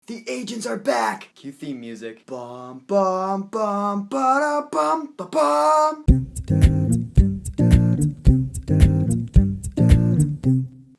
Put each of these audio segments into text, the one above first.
The agents are back! Cue theme music. Bum bum bum ba bum ba bum.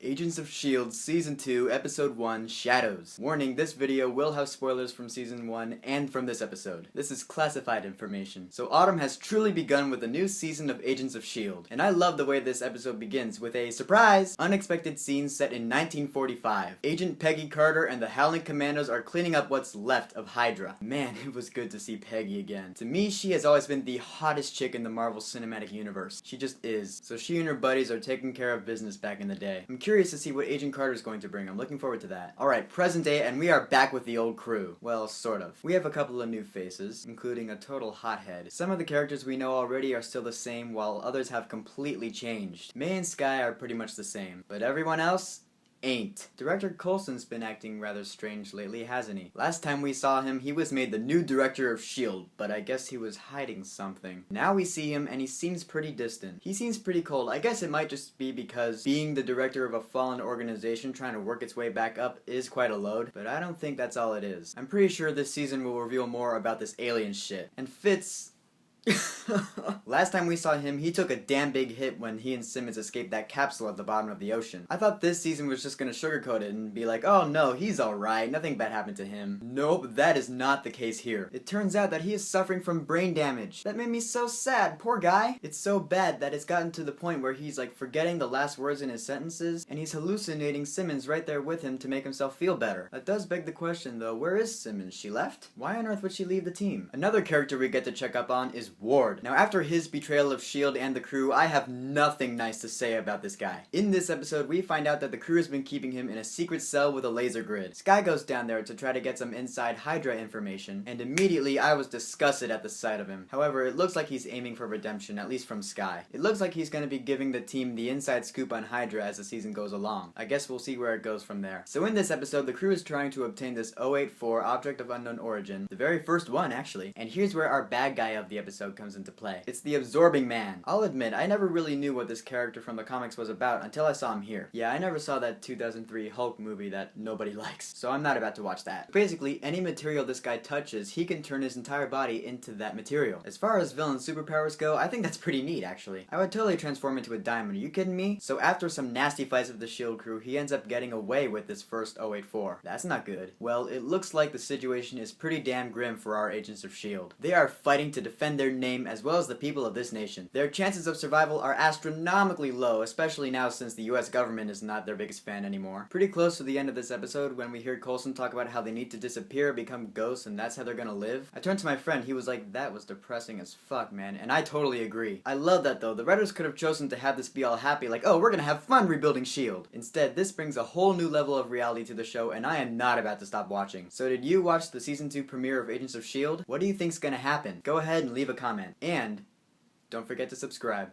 Agents of S.H.I.E.L.D. Season 2, Episode 1, Shadows. Warning, this video will have spoilers from Season 1 and from this episode. This is classified information. So autumn has truly begun with a new season of Agents of S.H.I.E.L.D. And I love the way this episode begins with a surprise, unexpected scene set in 1945. Agent Peggy Carter and the Howling Commandos are cleaning up what's left of Hydra. Man, it was good to see Peggy again. To me, she has always been the hottest chick in the Marvel Cinematic Universe. She just is. So she and her buddies are taking care of business back in the day. I'm curious to see what Agent Carter's going to bring. I'm looking forward to that. Alright, present day, and we are back with the old crew. Well, sort of. We have a couple of new faces, including a total hothead. Some of the characters we know already are still the same, while others have completely changed. May and Skye are pretty much the same, but everyone else ain't. Director Coulson's been acting rather strange lately, hasn't he? Last time we saw him, he was made the new director of S.H.I.E.L.D., but I guess he was hiding something. Now we see him, and he seems pretty distant. He seems pretty cold. I guess it might just be because being the director of a fallen organization trying to work its way back up is quite a load, but I don't think that's all it is. I'm pretty sure this season will reveal more about this alien shit. And Fitz... Last time we saw him, he took a damn big hit when he and Simmons escaped that capsule at the bottom of the ocean. I thought this season was just gonna sugarcoat it and be like, oh no, he's alright, nothing bad happened to him. Nope, that is not the case here. It turns out that he is suffering from brain damage. That made me so sad, poor guy. It's so bad that it's gotten to the point where he's like forgetting the last words in his sentences, and he's hallucinating Simmons right there with him to make himself feel better. That does beg the question though, where is Simmons? She left? Why on earth would she leave the team? Another character we get to check up on is Ward. Now after his betrayal of S.H.I.E.L.D. and the crew, I have nothing nice to say about this guy. In this episode, we find out that the crew has been keeping him in a secret cell with a laser grid. Skye goes down there to try to get some inside Hydra information, and immediately I was disgusted at the sight of him. However, it looks like he's aiming for redemption, at least from Skye. It looks like he's going to be giving the team the inside scoop on Hydra as the season goes along. I guess we'll see where it goes from there. So in this episode, the crew is trying to obtain this 084 Object of Unknown Origin, the very first one actually, and here's where our bad guy of the episode comes into play. It's the Absorbing Man. I'll admit, I never really knew what this character from the comics was about until I saw him here. Yeah, I never saw that 2003 Hulk movie that nobody likes, so I'm not about to watch that. Basically, any material this guy touches, he can turn his entire body into that material. As far as villain superpowers go, I think that's pretty neat, actually. I would totally transform into a diamond, are you kidding me? So after some nasty fights with the S.H.I.E.L.D. crew, he ends up getting away with this first 084. That's not good. Well, it looks like the situation is pretty damn grim for our Agents of S.H.I.E.L.D. They are fighting to defend their name as well as the people of this nation. Their chances of survival are astronomically low, especially now since the US government is not their biggest fan anymore. Pretty close to the end of this episode when we hear Coulson talk about how they need to disappear, become ghosts, and that's how they're gonna live. I turned to my friend, he was like, that was depressing as fuck, man, and I totally agree. I love that though. The writers could have chosen to have this be all happy, like, oh, we're gonna have fun rebuilding S.H.I.E.L.D. Instead, this brings a whole new level of reality to the show, and I am not about to stop watching. So did you watch the Season 2 premiere of Agents of S.H.I.E.L.D.? What do you think's gonna happen? Go ahead and leave a comment. And don't forget to subscribe.